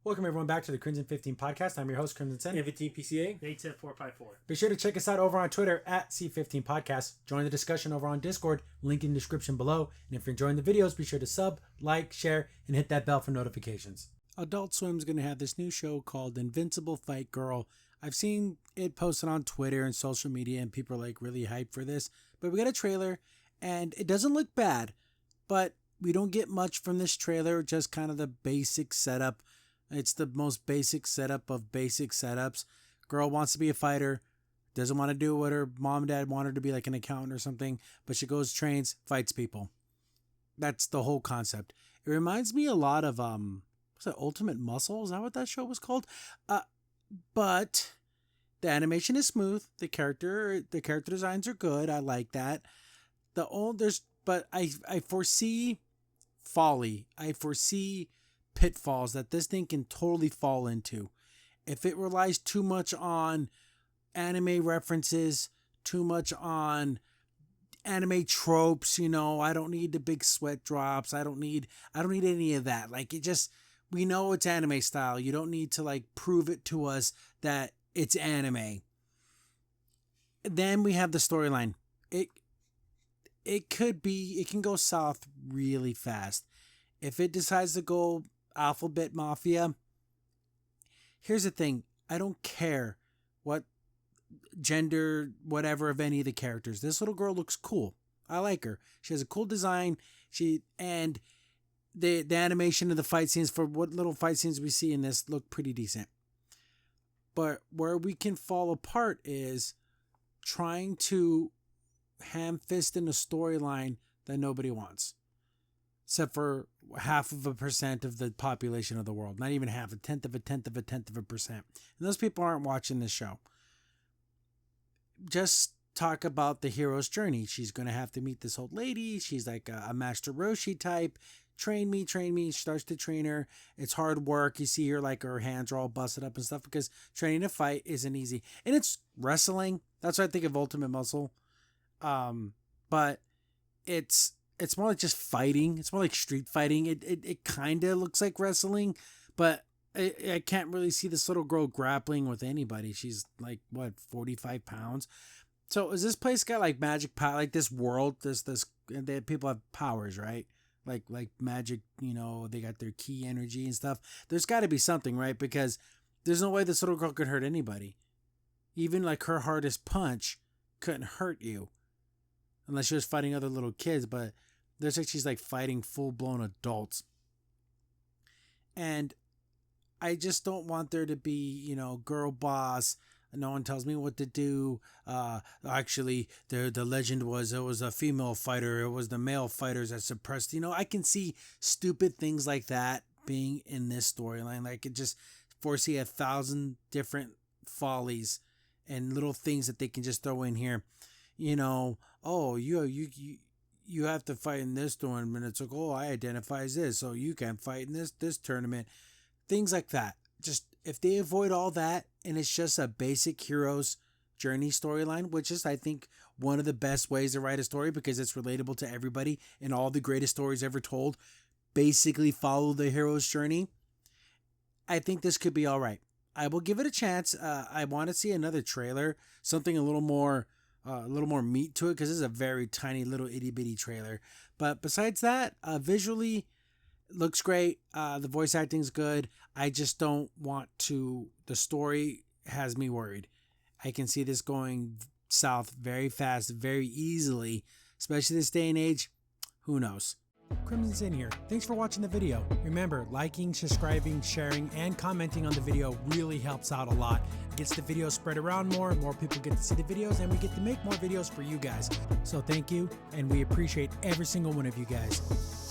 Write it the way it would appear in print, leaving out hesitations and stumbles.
Welcome everyone back to the Crimson 15 podcast. I'm your host, Crimson Sen. 15 PCA. 810-454. Be sure to check us out over on Twitter at C15 Podcast. Join the discussion over on Discord, link in the description below. And if you're enjoying the videos, be sure to sub, like, share, and hit that bell for notifications. Adult Swim's going to have this new show called Invincible Fight Girl. I've seen it posted on Twitter and social media, and people are like really hyped for this. But we got a trailer, and it doesn't look bad, but we don't get much from this trailer, just kind of the basic setup. It's the most basic setup of basic setups. Girl wants to be a fighter, doesn't want to do what her mom and dad want her to be, like an accountant or something, but she goes, trains, fights people. That's the whole concept. It reminds me a lot of, what's that, Ultimate Muscle? Is that what that show was called? But the animation is smooth. The character designs are good. I like that. But I foresee folly. I foresee pitfalls that this thing can totally fall into. If it relies too much on anime references, too much on anime tropes, I don't need the big sweat drops. I don't need any of that. Like, we know it's anime style. You don't need to like prove it to us that it's anime. Then we have the storyline. It can go south really fast. If it decides to go Alphabet Mafia, here's the thing. I don't care what gender, whatever of any of the characters. This little girl looks cool. I like her. She has a cool design. And the animation of the fight scenes, for what little fight scenes we see in this, look pretty decent. But where we can fall apart is trying to ham-fist in a storyline that nobody wants. Except for 0.5% of the population of the world. Not even half, 0.1%. And those people aren't watching this show. Just talk about the hero's journey. She's going to have to meet this old lady. She's like a Master Roshi type. Train me. She starts to train her. It's hard work. You see her, like, her hands are all busted up and stuff because training to fight isn't easy. And it's wrestling. That's what I think of Ultimate Muscle. But it's more like just fighting. It's more like street fighting. It kind of looks like wrestling, but I can't really see this little girl grappling with anybody. She's like, 45 pounds? So is this place got like magic power, like this world, people have powers, right? Like magic, they got their key energy and stuff. There's got to be something, right? Because there's no way this little girl could hurt anybody. Even like her hardest punch couldn't hurt you. Unless she was fighting other little kids, but there's like she's like fighting full-blown adults. And I just don't want there to be, girl boss. No one tells me what to do. Actually, the legend was it was a female fighter. It was the male fighters that suppressed. I can see stupid things like that being in this storyline. I could just foresee 1,000 different follies and little things that they can just throw in here. Oh, you have to fight in this tournament. It's like, oh, I identify as this, so you can fight in this tournament. Things like that. Just if they avoid all that and it's just a basic hero's journey storyline, which is, I think, one of the best ways to write a story because it's relatable to everybody and all the greatest stories ever told basically follow the hero's journey. I think this could be all right. I will give it a chance. I want to see another trailer, something a little more meat to it, because this is a very tiny little itty bitty trailer. But besides that, visually looks great. The voice acting's good. I just don't want to. The story has me worried. I can see this going south very fast, very easily, especially this day and age. Who knows? Crimson's in here. Thanks for watching the video. Remember, liking, subscribing, sharing, and commenting on the video really helps out a lot. It gets the video spread around more people get to see the videos, and we get to make more videos for you guys. So thank you, and we appreciate every single one of you guys.